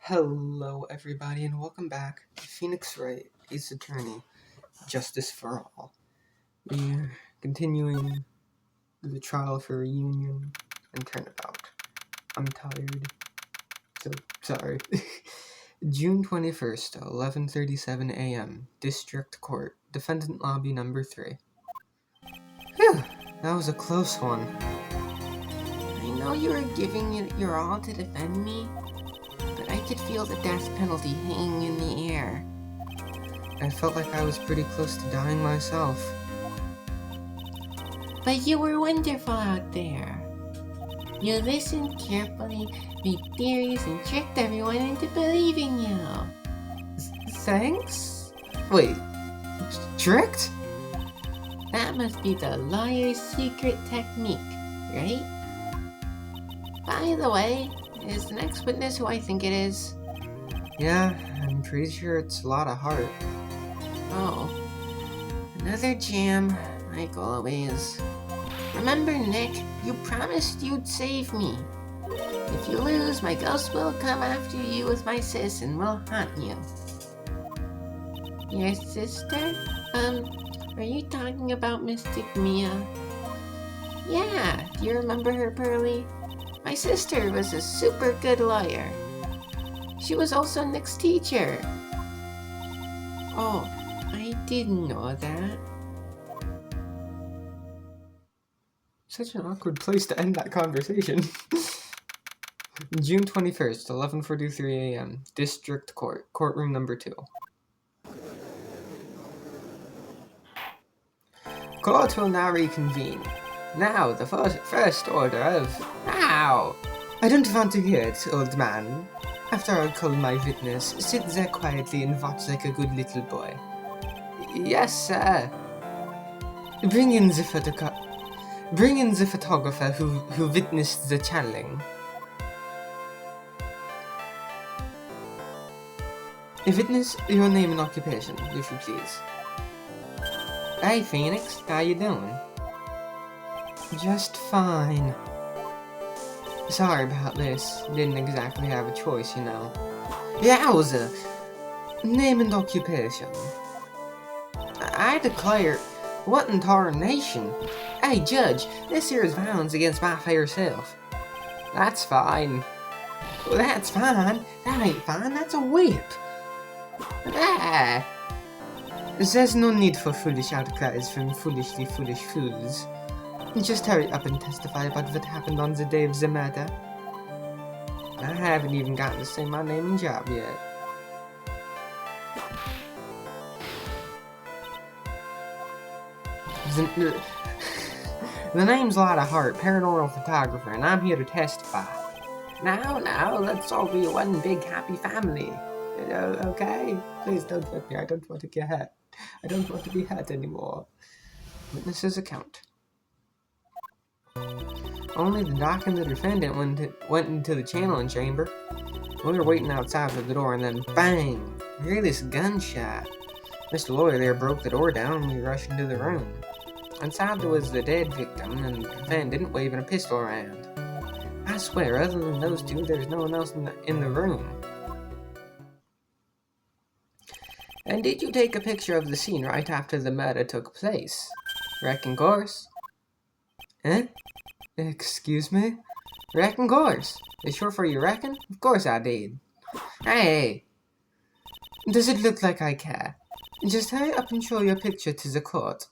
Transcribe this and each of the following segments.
Hello, everybody, and welcome back to Phoenix Wright, Ace Attorney, Justice for All. We're continuing the trial for reunion and turnabout. I'm tired, so sorry. June 21st, 11:37 a.m., District Court, Defendant Lobby Number 3. Phew, that was a close one. I know you were giving it your all to defend me, but I could feel the death penalty hanging in the air. I felt like I was pretty close to dying myself. But you were wonderful out there. You listened carefully, made theories, and tricked everyone into believing you. Thanks? Wait, tricked? That must be the lawyer's secret technique, right? By the way, is the next witness who I think it is? Yeah, I'm pretty sure it's a lot of heart. Oh, another jam, like always. Remember, Nick, you promised you'd save me. If you lose, my ghost will come after you with my sis and will haunt you. Your sister? Are you talking about Mystic Mia? Yeah, do you remember her, Pearly? My sister was a super good lawyer. She was also Nick's teacher. Oh, I didn't know that. Such an awkward place to end that conversation. June 21st, 11:43 a.m., District Court, Courtroom Number 2. Court will now reconvene. Now, the first order of... Ow! I don't want to hear it, old man. After I'll call my witness, sit there quietly and watch like a good little boy. Yes, sir. Bring in the photographer who witnessed the channeling. A witness, your name and occupation, if you please. Hey, Phoenix, how you doing? Just fine. Sorry about this. Didn't exactly have a choice, you know. Yowza! Name and occupation. I declare... What in tarnation? Hey, Judge, this here is violence against my fair self. That's fine. That's fine? That ain't fine, that's a whip. Ah! There's no need for foolish outcries from foolish fools. Just hurry up and testify about what happened on the day of the murder. I haven't even gotten to say my name and job yet. The name's Lotta Hart, paranormal photographer, and I'm here to testify. Now, let's all be one big happy family. Okay? Please don't hurt me, I don't want to get hurt. I don't want to be hurt anymore. Witness's account. Only the doc and the defendant went into the channeling chamber. We were waiting outside for the door, and then bang! I hear this gunshot. Mr. Lawyer there broke the door down, and we rushed into the room. Inside there was the dead victim, and the defendant waving a pistol around. I swear, other than those two, there's no one else in the room. And did you take a picture of the scene right after the murder took place? Reckon course. Eh? Excuse me? Reckon course. Is short for you reckon? Of course I did. Hey! Does it look like I care? Just hurry up and show your picture to the court.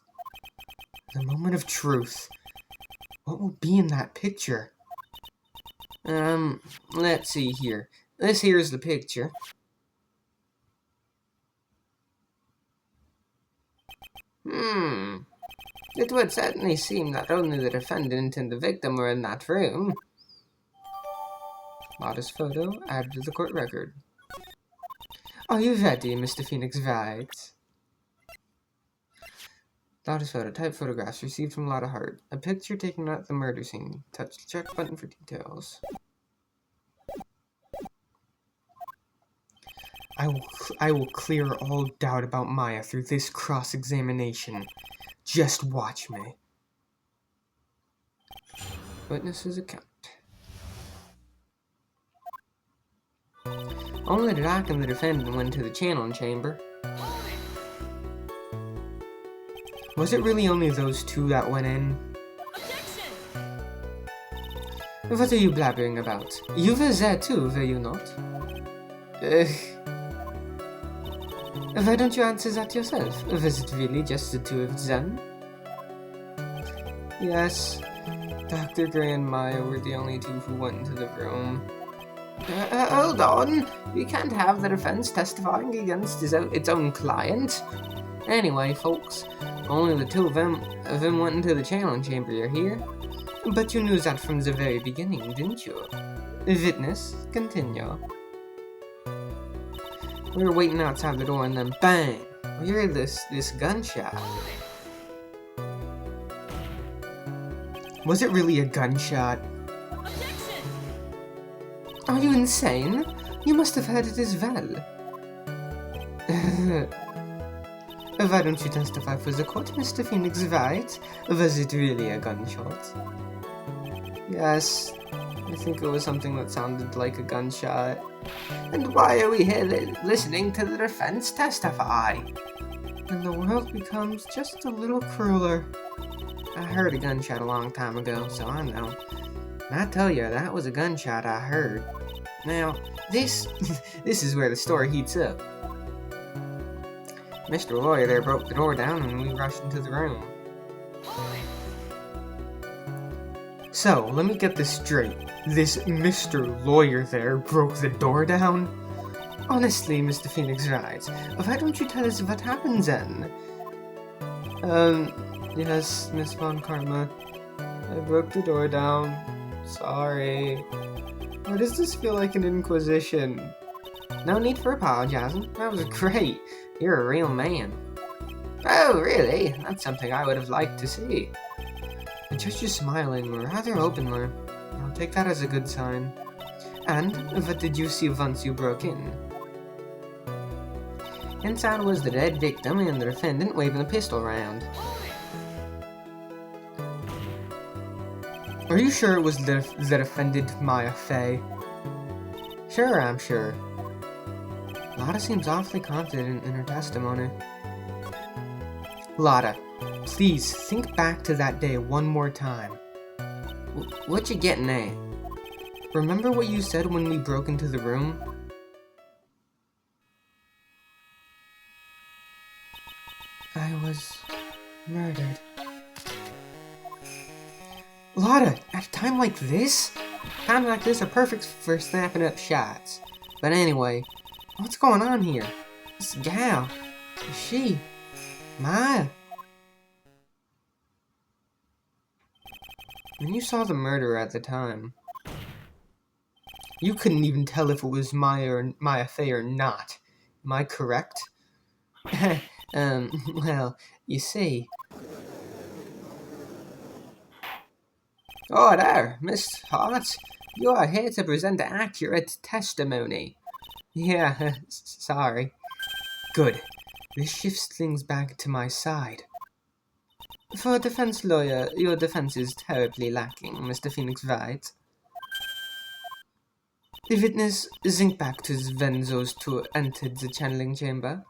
The moment of truth. What will be in that picture? Let's see here. This here's the picture. It would certainly seem that only the defendant and the victim were in that room. Lotta's photo added to the court record. Are you ready, Mr. Phoenix Wright? Lotta's photo. Type photographs received from Lotta Hart. A picture taken at the murder scene. Touch the check button for details. I will clear all doubt about Maya through this cross-examination. Just watch me. Witness's account. Only the doc and the defendant went to the channeling chamber. Was it really only those two that went in? What are you blabbering about? You were there too, were you not? Why don't you answer that yourself? Was it really just the two of them? Yes, Dr. Gray and Maya were the only two who went into the room. Hold on. We can't have the defense testifying against its own client. Anyway, folks, only the two of them went into the channeling chamber, you hear? But you knew that from the very beginning, didn't you? Witness, continue. We were waiting outside the door and then bang! We heard this gunshot. Was it really a gunshot? Are you insane? You must have heard it as well. Why don't you testify for the court, Mr. Phoenix Wright? Was it really a gunshot? Yes, I think it was something that sounded like a gunshot. And why are we here listening to the defense testify? And the world becomes just a little crueler. I heard a gunshot a long time ago, so I know. And I tell you, that was a gunshot I heard. Now, this is where the story heats up. Mr. Lawyer there broke the door down and we rushed into the room. So, let me get this straight. This Mr. Lawyer there broke the door down? Honestly, Mr. Phoenix Wright, why don't you tell us what happened then? Yes, Miss Von Karma. I broke the door down. Sorry. Why does this feel like an inquisition? No need for apologizing. That was great. You're a real man. Oh, really? That's something I would have liked to see. The judge is smiling rather openly. I'll take that as a good sign. And what did you see once you broke in? Inside was the dead victim and the defendant waving a pistol around. Are you sure it was the defendant, Maya Fey? Sure, I'm sure. Lotta seems awfully confident in her testimony. Lotta, please think back to that day one more time. What you getting at? Remember what you said when we broke into the room? I was murdered. Lotta, at a time like this? Times like this are perfect for snapping up shots. But anyway, what's going on here? This gal, is she Maya? When you saw the murderer at the time, you couldn't even tell if it was Maya Fey or not. Am I correct? Well, you see. Oh, there, Miss Hart. You are here to present accurate testimony. Yeah, sorry. Good. This shifts things back to my side. For a defense lawyer, your defense is terribly lacking, Mr. Phoenix Wright. The witness, think back to when those two entered the channeling chamber.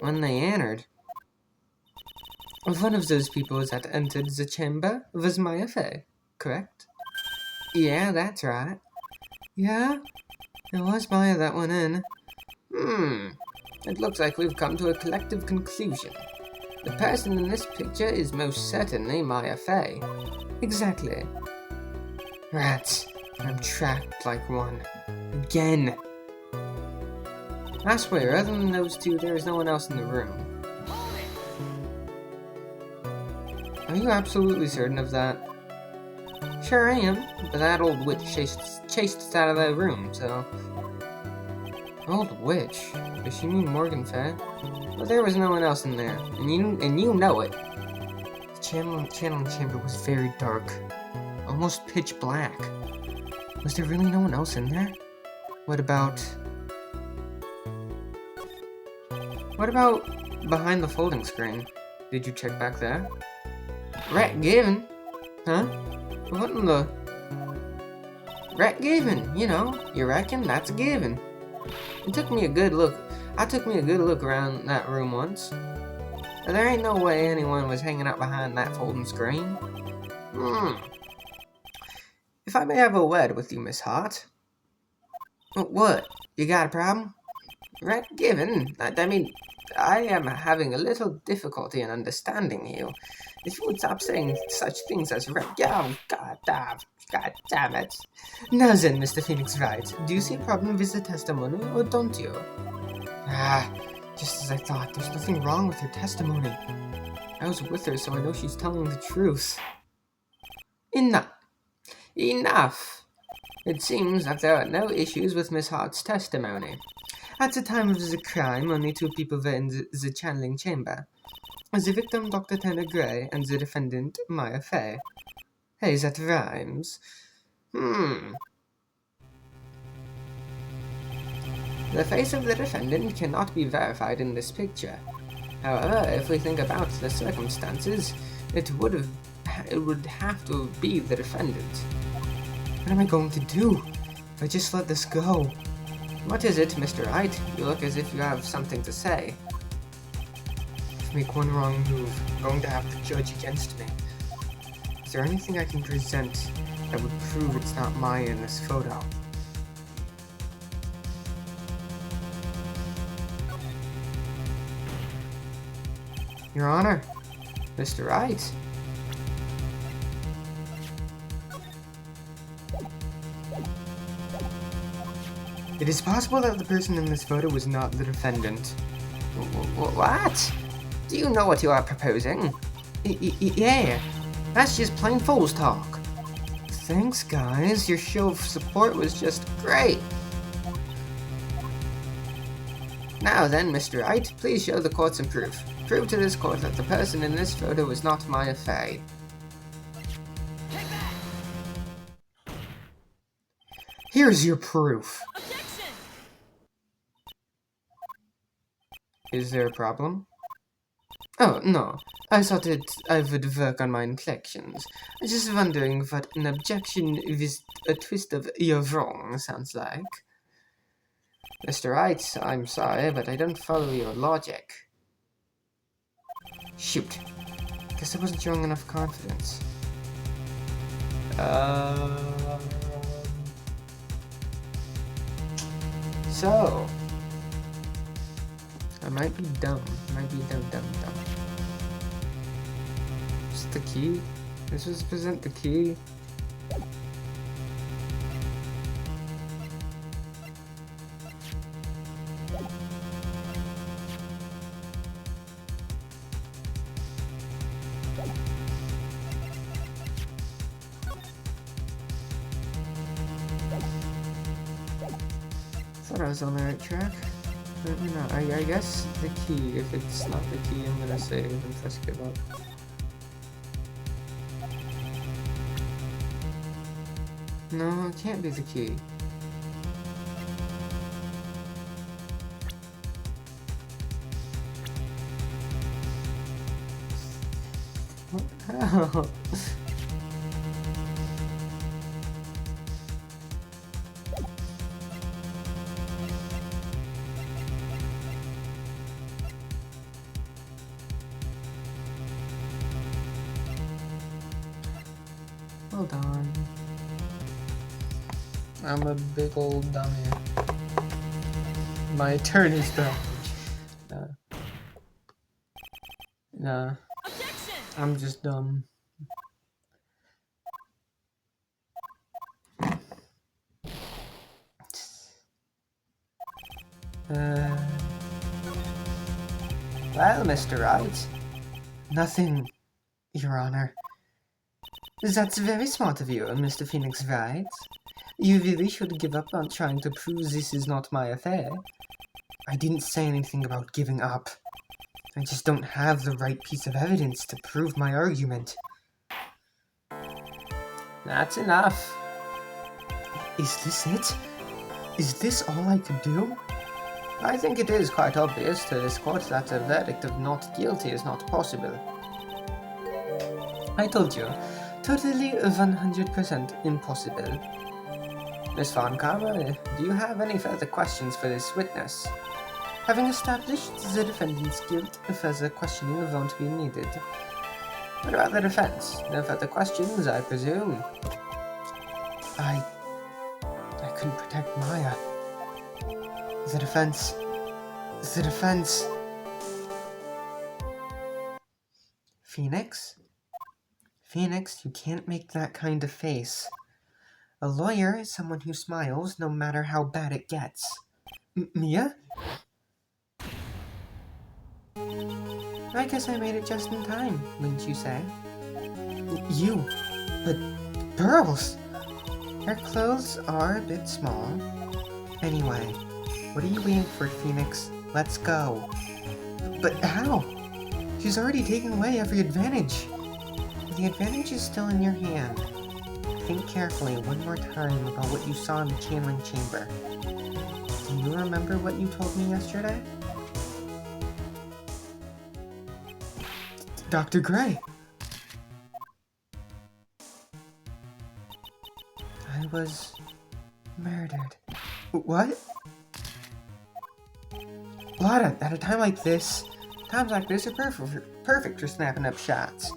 When they entered, one of those people that entered the chamber was Maya Fey, correct? Yeah, that's right. Yeah, it was Maya that went in. It looks like we've come to a collective conclusion. The person in this picture is most certainly Maya Fey. Exactly. Rats, I'm trapped like one. Again. I swear, other than those two, there is no one else in the room. Are you absolutely certain of that? Sure I am, but that old witch chased us out of that room, so... Old witch? Does she mean Morgan Fey? Well, there was no one else in there, and you know it. The channeling chamber was very dark, almost pitch black. Was there really no one else in there? What about behind the folding screen? Did you check back there? Rat given? Huh? What in the... Rat given, you know, you reckon that's a given. I took me a good look around that room once. And there ain't no way anyone was hanging out behind that folding screen. If I may have a word with you, Miss Hart. What? You got a problem? Right, given. I mean, I am having a little difficulty in understanding you. If you would stop saying such things as right, oh, God damn it. Now then, Mr. Phoenix Wright, do you see a problem with the testimony, or don't you? Just as I thought, there's nothing wrong with her testimony. I was with her, so I know she's telling the truth. Enough! It seems that there are no issues with Miss Hart's testimony. At the time of the crime, only 2 people were in the channeling chamber. The victim, Dr. Tanner Gray, and the defendant, Maya Fey. Hey, that rhymes. The face of the defendant cannot be verified in this picture. However, if we think about the circumstances, it would have to be the defendant. What am I going to do if I just let this go? What is it, Mr. Wright? You look as if you have something to say. If I make one wrong move, I'm going to have the judge against me. Is there anything I can present that would prove it's not Maya in this photo? Your Honor, Mr. Wright. It is possible that the person in this photo was not the defendant. What? Do you know what you are proposing? Yeah, that's just plain fool's talk. Thanks, guys. Your show of support was just great. Now then, Mr. Wright, please show the court some proof. Prove to this court that the person in this photo was not Maya Fey. Here's your proof. Objection! Is there a problem? Oh, no. I thought I would work on my inflections. I was just wondering what an objection with a twist of "you're wrong" sounds like. Mr. Wright, I'm sorry, but I don't follow your logic. Shoot. Guess I wasn't showing enough confidence. So, I might be dumb. Dumb. Is the key? This was present the key. Thought I was on the right track. But no, I guess the key. If it's not the key, I'm gonna save and press give up. No, it can't be the key. What the hell? Hold on. I'm a big old dummy. My turn is done. Nah. I'm just dumb. Well, Mr. Wright. Nothing, Your Honor. That's very smart of you, Mr. Phoenix Wright. You really should give up on trying to prove this is not my affair. I didn't say anything about giving up. I just don't have the right piece of evidence to prove my argument. That's enough. Is this it? Is this all I could do? I think it is quite obvious to this court that a verdict of not guilty is not possible. I told you, totally 100% impossible. Miss Von Karma, do you have any further questions for this witness? Having established the defendant's guilt, further questioning won't be needed. What about the defense? No further questions, I presume? I couldn't protect Maya. The defense... Phoenix? Phoenix, you can't make that kind of face. A lawyer is someone who smiles no matter how bad it gets. Mia? I guess I made it just in time, wouldn't you say? You? But pearls! Her clothes are a bit small. Anyway, what are you waiting for, Phoenix? Let's go. But how? She's already taken away every advantage. The advantage is still in your hand. Think carefully one more time about what you saw in the channeling chamber. Do you remember what you told me yesterday? Dr. Gray! I was murdered. What? Lada, at a time like this, times like this are perfect for snapping up shots.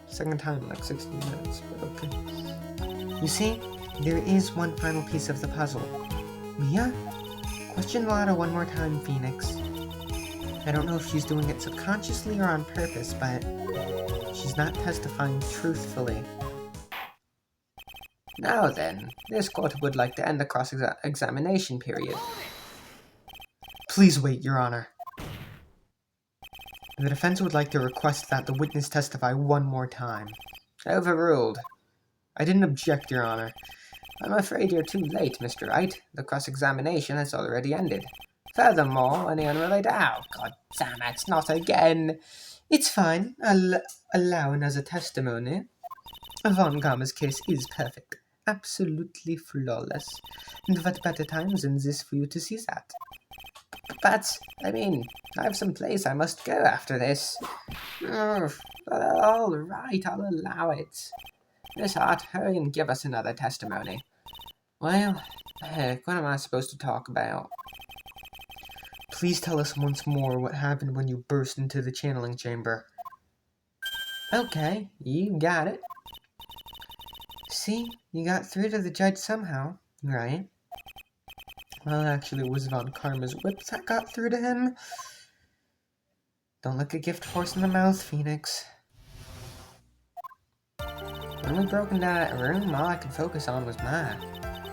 Second time in like 16 minutes, but okay. You see, there is one final piece of the puzzle. Mia? Question Lada one more time, Phoenix. I don't know if she's doing it subconsciously or on purpose, but she's not testifying truthfully. Now then, this court would like to end the cross-examination period. Please wait, Your Honor. The defense would like to request that the witness testify one more time. Overruled. I didn't object, Your Honor. I'm afraid you're too late, Mr. Wright. The cross-examination has already ended. Furthermore, any unrelated... Oh, god damn it, not again! It's fine. I'll allow another testimony. Von Karma's case is perfect. Absolutely flawless. And what better time than this for you to see that? But, I mean, I have some place I must go after this. Alright, I'll allow it. Miss Hart, hurry and give us another testimony. Well, heck, what am I supposed to talk about? Please tell us once more what happened when you burst into the channeling chamber. Okay, you got it. See, you got through to the judge somehow, right? Well, actually, it was Von Karma's whip that got through to him. Don't look a gift horse in the mouth, Phoenix. When we broke into that room, all I could focus on was Maya.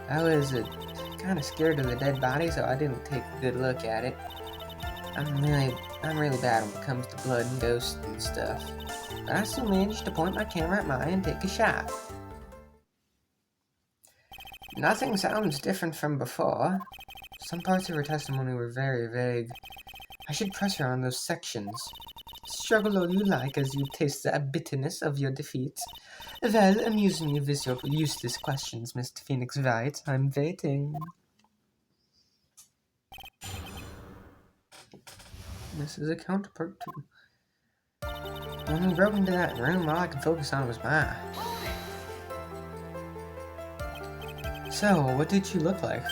I was kind of scared of the dead body, so I didn't take a good look at it. I'm really bad when it comes to blood and ghosts and stuff. But I still managed to point my camera at Maya and take a shot. Nothing sounds different from before. Some parts of her testimony were very vague. I should press her on those sections. Struggle all you like as you taste the bitterness of your defeat. Well, amusing you with your useless questions, Mr. Phoenix Wright. I'm waiting. This is a counterpart too. When we broke into that room, all I could focus on was Maya. So, what did she look like?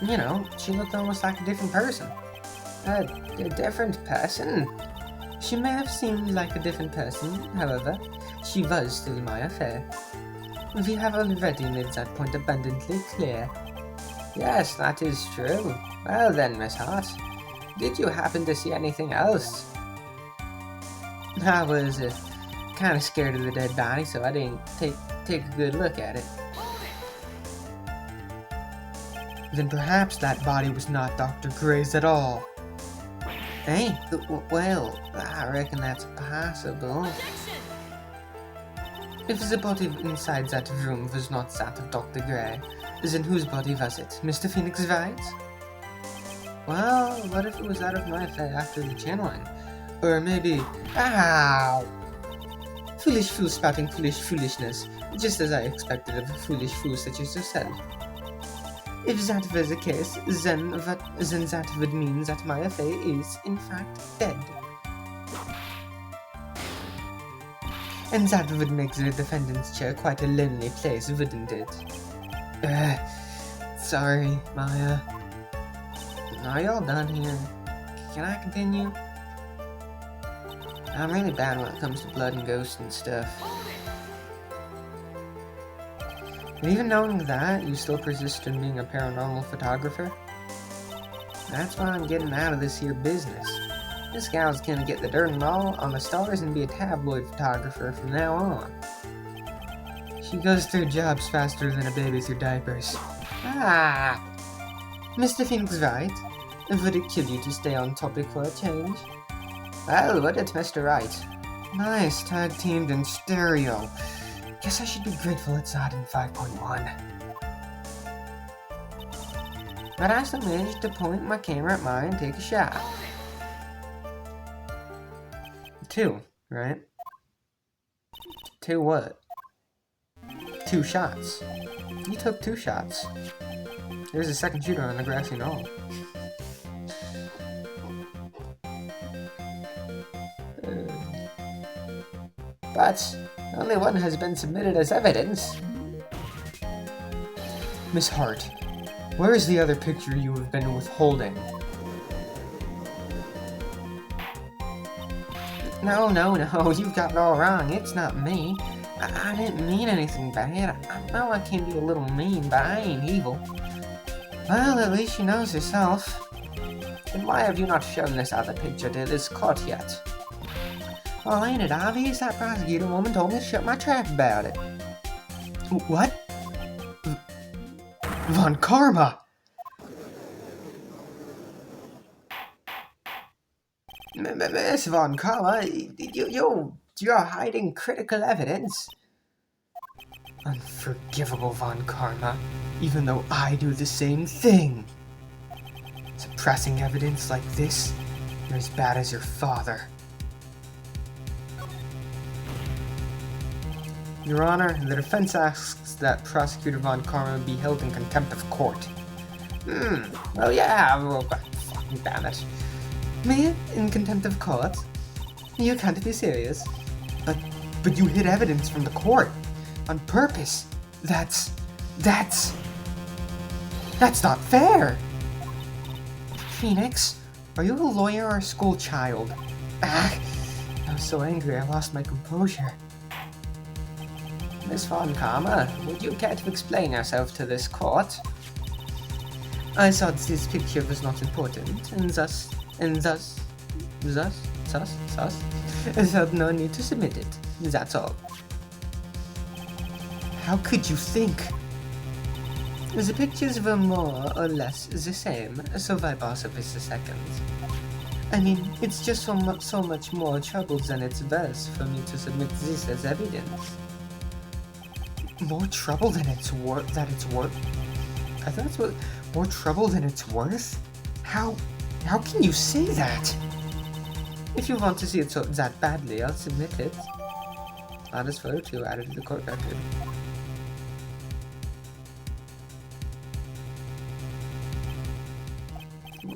You know, she looked almost like a different person. A different person? She may have seemed like a different person, however, she was still Maya Fair. We have already made that point abundantly clear. Yes, that is true. Well then, Miss Hart, did you happen to see anything else? I was kind of scared of the dead body, so I didn't take a good look at it. Then perhaps that body was not Dr. Gray's at all. Hey, well, I reckon that's possible. If the body inside that room was not that of Dr. Gray, then whose body was it? Mr. Phoenix Wright? Well, what if it was that of my affair after the channeling? Or maybe... Ow! Foolish fool spouting foolish foolishness, just as I expected of a foolish fool such as yourself. If that was the case, then that would mean that Maya Fey is, in fact, dead. And that would make the defendant's chair quite a lonely place, wouldn't it? Sorry, Maya. Are you all done here? Can I continue? I'm really bad when it comes to blood and ghosts and stuff. And even knowing that, you still persist in being a paranormal photographer? That's why I'm getting out of this here business. This gal's gonna get the dirt and all on the stars and be a tabloid photographer from now on. She goes through jobs faster than a baby through diapers. Ah! Mr. Phoenix Wright, would it kill you to stay on topic for a change? Well, would it, Mr. Wright? Nice, tag-teamed in stereo. Guess I should be grateful it's not in 5.1. But I still managed to point my camera at mine and take a shot. 2, right? 2 what? 2 shots. You took 2 shots. There's a second shooter on the grassy knoll. But only one has been submitted as evidence. Miss Hart, where is the other picture you have been withholding? No, you've got it all wrong. It's not me. I didn't mean anything bad. I know I can be a little mean, but I ain't evil. Well, at least she knows herself. Then why have you not shown this other picture to this court yet? Well, ain't it obvious? That prosecutor woman told me to shut my trap about it. What? Von Karma! Miss Von Karma, you're hiding critical evidence. Unforgivable, Von Karma, even though I do the same thing. Suppressing evidence like this, you're as bad as your father. Your Honor, the defense asks that Prosecutor Von Karma be held in contempt of court. Well, yeah, well, fucking damn it. Me? In contempt of court? You can't be serious. But you hid evidence from the court. On purpose. That's not fair! Phoenix, are you a lawyer or a school child? I was so angry I lost my composure. Miss Von Karma, would you care to explain yourself to this court? I thought this picture was not important, and thus, I felt no need to submit it. That's all. How could you think? The pictures were more or less the same, so why bother with the second? I mean, it's just so much more trouble than it's worth for me to submit this as evidence. More trouble than it's worth? I thought that's what... More trouble than it's worth? How can you say that? If you want to see it so that badly, I'll submit it. Honest photo 2 added to the court record.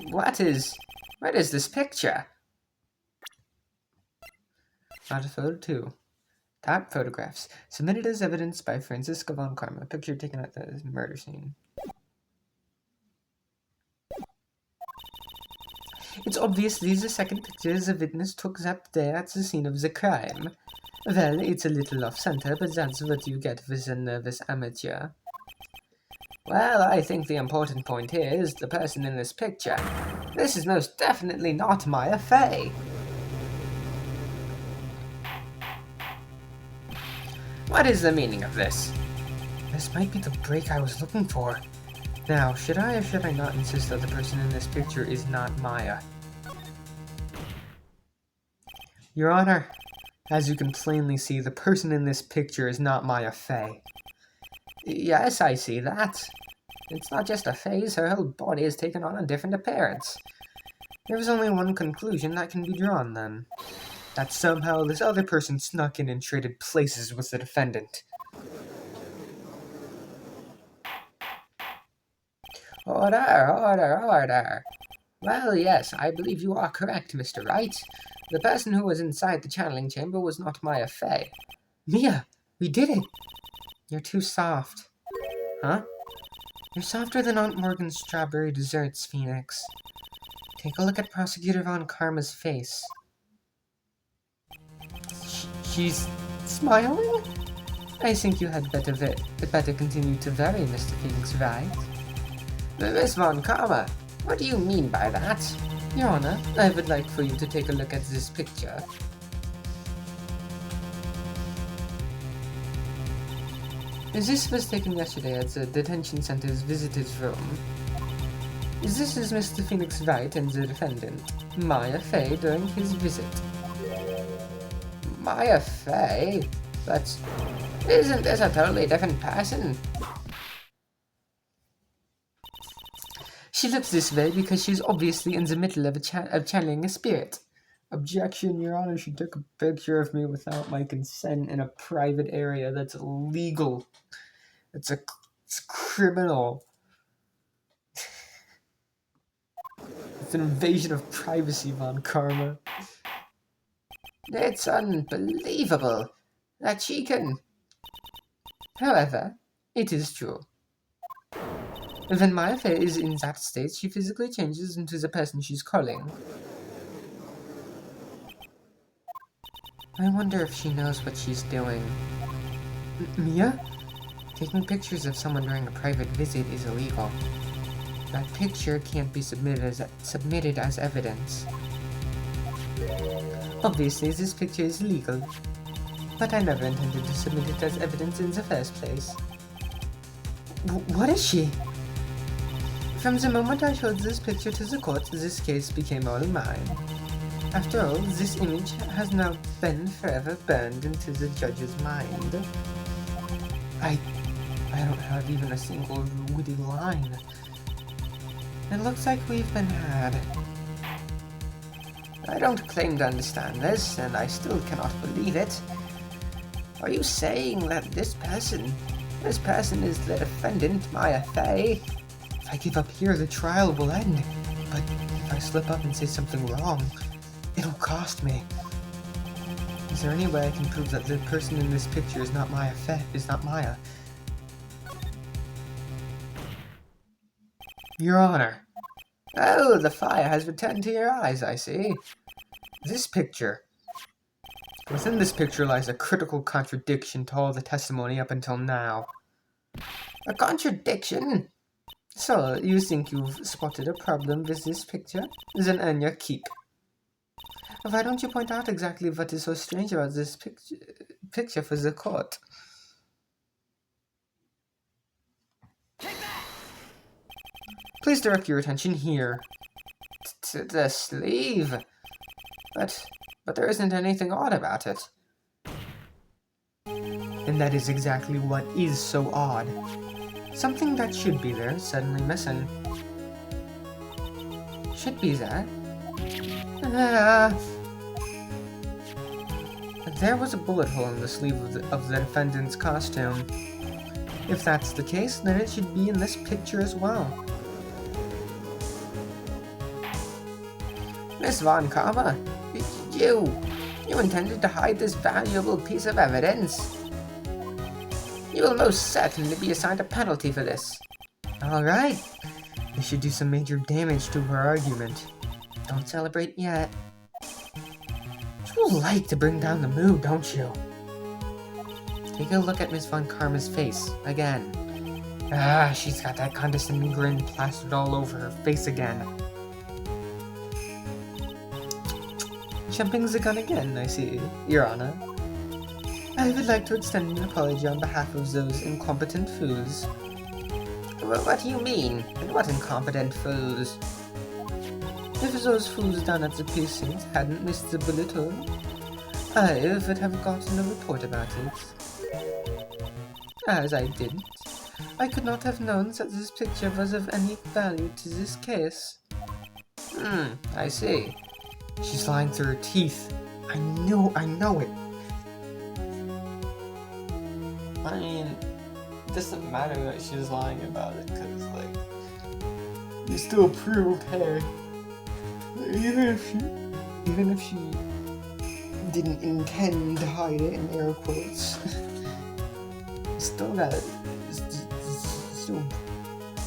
What is this picture? Honest photo 2. Top photographs. Submitted as evidence by Francisca Von Karma. Picture taken at the murder scene. It's obvious these are second pictures a witness took up there at the scene of the crime. Well, it's a little off-center, but that's what you get with a nervous amateur. Well, I think the important point here is the person in this picture. This is most definitely not Maya Fey. What is the meaning of this? This might be the break I was looking for. Now, should I or should I not insist that the person in this picture is not Maya? Your Honor, as you can plainly see, the person in this picture is not Maya Fey. Yes, I see that. It's not just a phase, her whole body has taken on a different appearance. There's only one conclusion that can be drawn, then. That somehow this other person snuck in and traded places with the defendant. Order. Well, yes, I believe you are correct, Mr. Wright. The person who was inside the channeling chamber was not Maya Fey. Mia, we did it! You're too soft. Huh? You're softer than Aunt Morgan's strawberry desserts, Phoenix. Take a look at Prosecutor Von Karma's face. She's smiling? I think you had better continue to vary, Mr. Phoenix, right? Miss Von Karma, what do you mean by that? Your Honor, I would like for you to take a look at this picture. This was taken yesterday at the detention center's visitors' room. This is Mr. Phoenix Wright and the defendant, Maya Fey, during his visit. Maya Fey? But isn't this a totally different person? She looks this way because she's obviously in the middle of channeling a spirit. Objection, Your Honor, she took a picture of me without my consent in a private area. That's illegal. It's criminal. It's an invasion of privacy, Von Karma. It's unbelievable that she can... However, it is true. When Maya Fey is in that state, she physically changes into the person she's calling. I wonder if she knows what she's doing. Mia? Taking pictures of someone during a private visit is illegal. That picture can't be submitted as evidence. Obviously, this picture is legal, but I never intended to submit it as evidence in the first place. What is she? From the moment I showed this picture to the court, this case became all mine. After all, this image has now been forever burned into the judge's mind. I don't have even a single witty line. It looks like we've been had. I don't claim to understand this, and I still cannot believe it. Are you saying that this person is the defendant, Maya Fey? If I give up here, the trial will end. But if I slip up and say something wrong, it'll cost me. Is there any way I can prove that the person in this picture is not Maya Fey, is not Maya? Your Honor. Oh, the fire has returned to your eyes, I see. This picture. Within this picture lies a critical contradiction to all the testimony up until now. A contradiction? So, you think you've spotted a problem with this picture? Then earn your keep. Why don't you point out exactly what is so strange about this picture for the court? Please direct your attention here. To the sleeve? But there isn't anything odd about it. And that is exactly what is so odd. Something that should be there, suddenly missing. Should be there. There was a bullet hole in the sleeve of the defendant's costume. If that's the case, then it should be in this picture as well. Miss Von Karma, you intended to hide this valuable piece of evidence. You will most certainly be assigned a penalty for this. Alright. This should do some major damage to her argument. Don't celebrate yet. You like to bring down the mood, don't you? Take a look at Miss Von Karma's face, again. She's got that condescending grin plastered all over her face again. Jumping the gun again, I see, Your Honor. I would like to extend an apology on behalf of those incompetent fools. What do you mean? What incompetent fools? If those fools down at the precinct hadn't missed the bullet hole, I would have gotten a report about it. As I didn't, I could not have known that this picture was of any value to this case. I see. She's lying through her teeth. I know it. I mean, it doesn't matter that she's lying about it, because, like, you still proved, hey, even if she didn't intend to hide it, in air quotes, still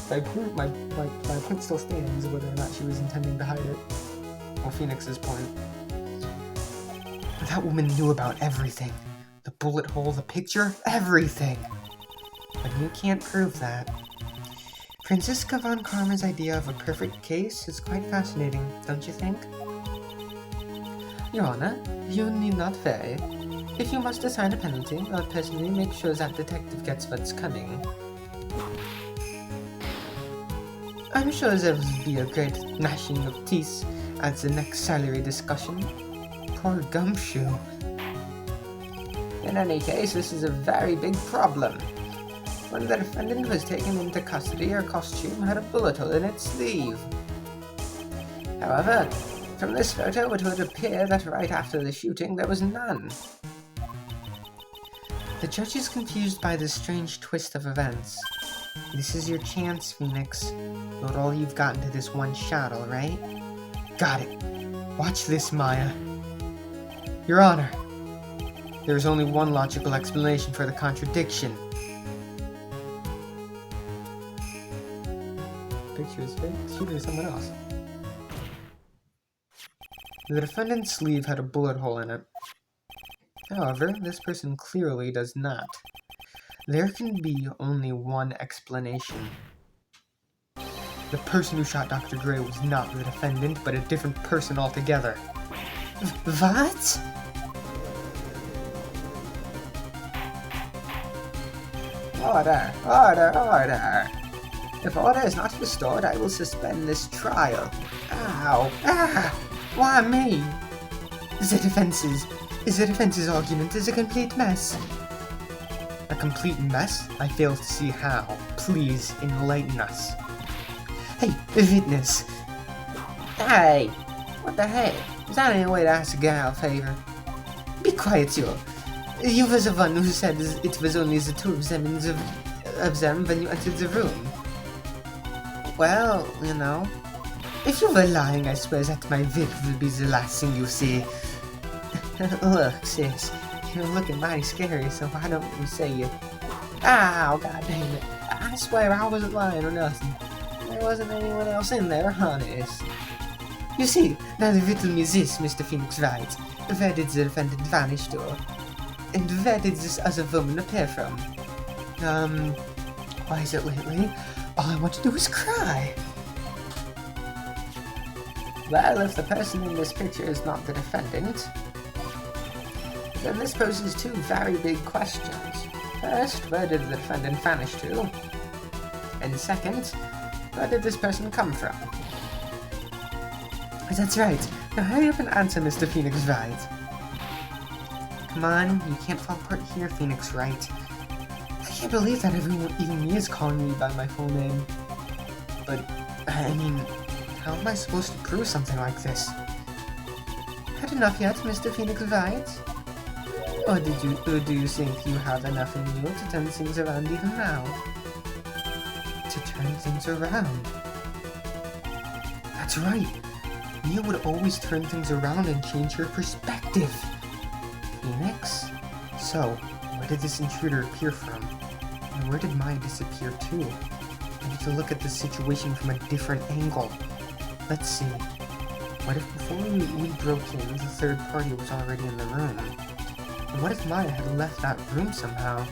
my point still stands whether or not she was intending to hide it. Well, Phoenix's point. That woman knew about everything. The bullet hole, the picture, everything. But you can't prove that. Franziska von Karma's idea of a perfect case is quite fascinating, don't you think? Your Honor, you need not fear. If you must assign a penalty, I'll personally make sure that detective gets what's coming. I'm sure there will be a great gnashing of teeth at the next salary discussion. Poor Gumshoe. In any case, this is a very big problem. When the defendant was taken into custody, her costume had a bullet hole in its sleeve. However, from this photo it would appear that right after the shooting there was none. The judge is confused by this strange twist of events. This is your chance, Phoenix. Not all you've got into this one shot, alright? Got it. Watch this, Maya. Your Honor, there is only one logical explanation for the contradiction. Picture is fake. Shooter is someone else. The defendant's sleeve had a bullet hole in it. However, this person clearly does not. There can be only one explanation. The person who shot Dr. Gray was not the defendant, but a different person altogether. What? Order! Order! Order! If order is not restored, I will suspend this trial. Ow! Ah! Why me? The defense's argument is a complete mess. A complete mess? I fail to see how. Please enlighten us. Hey, witness! Hey! What the heck? Is that any way to ask a guy a favor? Be quiet, you. You were the one who said it was only the two of them when you entered the room. Well, you know. If you were lying, I swear that my wig will be the last thing you see. Look, sis. You're looking mighty scary, so why don't you say it? Ow, god dang it. I swear I wasn't lying or nothing. There wasn't anyone else in there, honest. You see, now riddle me this, Mr. Phoenix Wright. Where did the defendant vanish to? And where did this other woman appear from? Why is it lately? All I want to do is cry. Well, if the person in this picture is not the defendant, then this poses two very big questions. First, where did the defendant vanish to? And second, where did this person come from? That's right. Now hurry up and answer, Mr. Phoenix Wright. Come on, you can't fall apart here, Phoenix Wright. I can't believe that everyone, even me, is calling me by my full name. But, I mean, how am I supposed to prove something like this? Had enough yet, Mr. Phoenix Wright? Or do you think you have enough in you to turn things around even now? To turn things around? That's right! Mia would always turn things around and change her perspective. Phoenix? So, where did this intruder appear from? And where did Maya disappear to? I need to look at the situation from a different angle. Let's see. What if before we broke in, the third party was already in the room? And what if Maya had left that room somehow?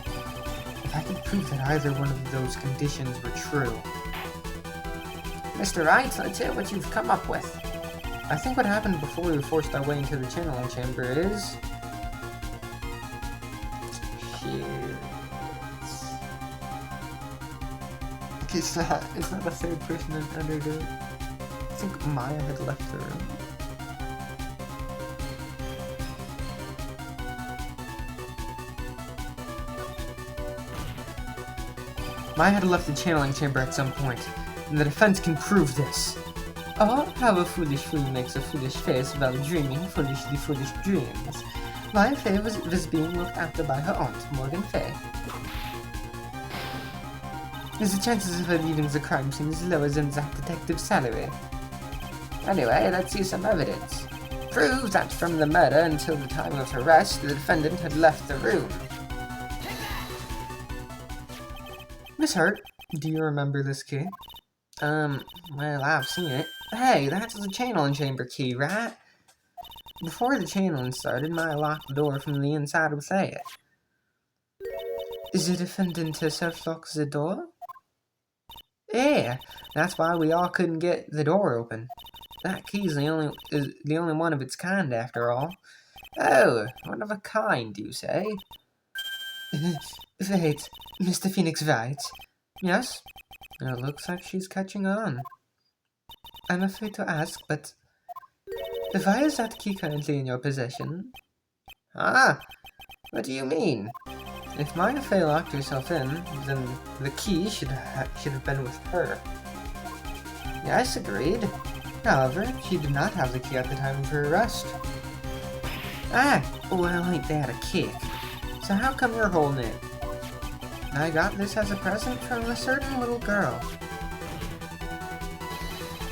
If I could prove that either one of those conditions were true. Mr. Wright, let's hear what you've come up with. I think what happened before we forced our way into the channeling chamber is... It's not a third person under the... I think Maya had left the room. Maya had left the channeling chamber at some point, and the defense can prove this. Oh, how a foolish fool makes a foolish face while dreaming foolishly foolish dreams. Maya Fey was being looked after by her aunt, Morgan Fey. The chances of her leaving the crime scene is lower than that detective's salary. Anyway, let's see some evidence. Prove that from the murder until the time of arrest, the defendant had left the room. Miss Hurt, Do you remember this key? Well, I've seen it. Hey, that's the channeling chamber key, right? Before the channeling started, Maya locked the door from the inside with it. Is the defendant herself locks the door? Yeah, that's why we all couldn't get the door open. That key's the only one of its kind, after all. Oh, one of a kind, you say? Wait, Mr. Phoenix Wright? Yes? It looks like she's catching on. I'm afraid to ask, but why is that key currently in your possession? Ah, what do you mean? If Maya Fey locked herself in, then the key should have been with her. Yes, agreed. However, she did not have the key at the time of her arrest. Ah, well, ain't that a kick? So how come you're holding it? I got this as a present from a certain little girl.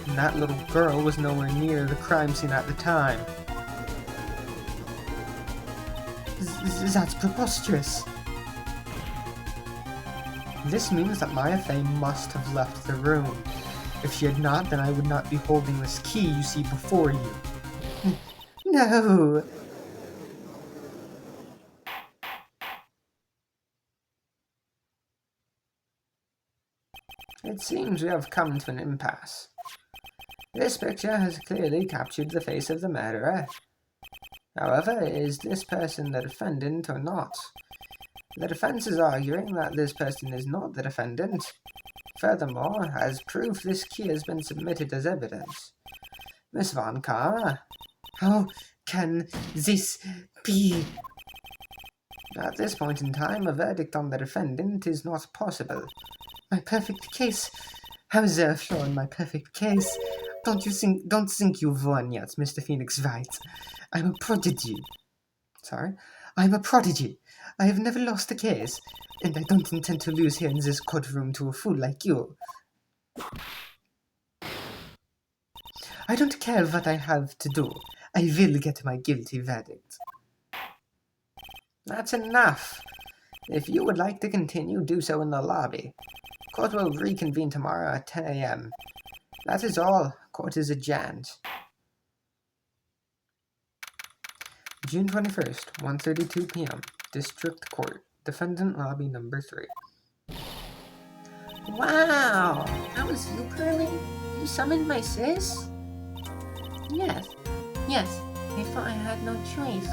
And that little girl was nowhere near the crime scene at the time. That's preposterous. This means that Maya Fey must have left the room. If she had not, then I would not be holding this key you see before you. No! It seems we have come to an impasse. This picture has clearly captured the face of the murderer. However, is this person the defendant or not? The defense is arguing that this person is not the defendant. Furthermore, as proof, this key has been submitted as evidence. Miss Von Carr, how can this be? At this point in time, a verdict on the defendant is not possible. My perfect case? How is there a flaw in my perfect case? Don't think you've won yet, Mr. Phoenix Wright. I'm a prodigy. Sorry? I'm a prodigy. I have never lost a case, and I don't intend to lose here in this courtroom to a fool like you. I don't care what I have to do. I will get my guilty verdict. That's enough. If you would like to continue, do so in the lobby. Court will reconvene tomorrow at 10 a.m. That is all. Court is adjourned. June 21st, 1:32 p.m. District Court. Defendant Lobby Number 3. Wow! That was you, Pearly? You summoned my sis? Yes. I thought I had no choice.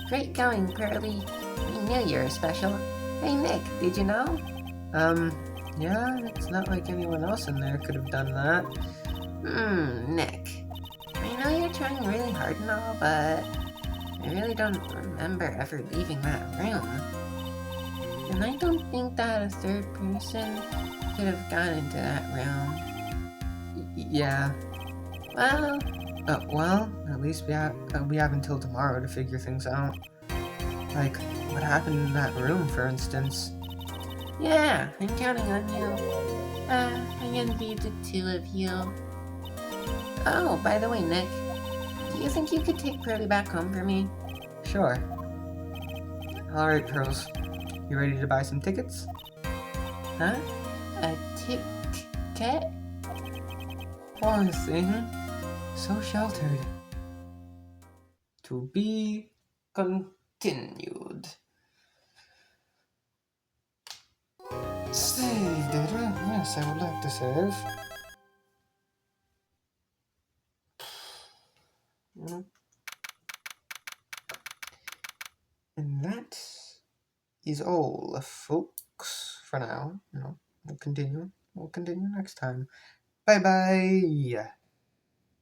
Great going, Pearly. We knew you were special. Hey, Nick, did you know? Yeah, it's not like anyone else in there could have done that. Nick. I know you're trying really hard and all, but I really don't remember ever leaving that room. And I don't think that a third person could have gone into that room. Yeah. Well, At least we have until tomorrow to figure things out. Like, what happened in that room, for instance? yeah, I'm counting on you. I envy the two of you. Oh, by the way, Nick, do you think you could take Pearly back home for me? Sure. Alright, Pearls. You ready to buy some tickets? Huh? A ticket? Poor thing. So sheltered. To be continued. Save data? Yes, I would like to save. And that is all, folks, for now. We'll continue. We'll continue next time. Bye-bye.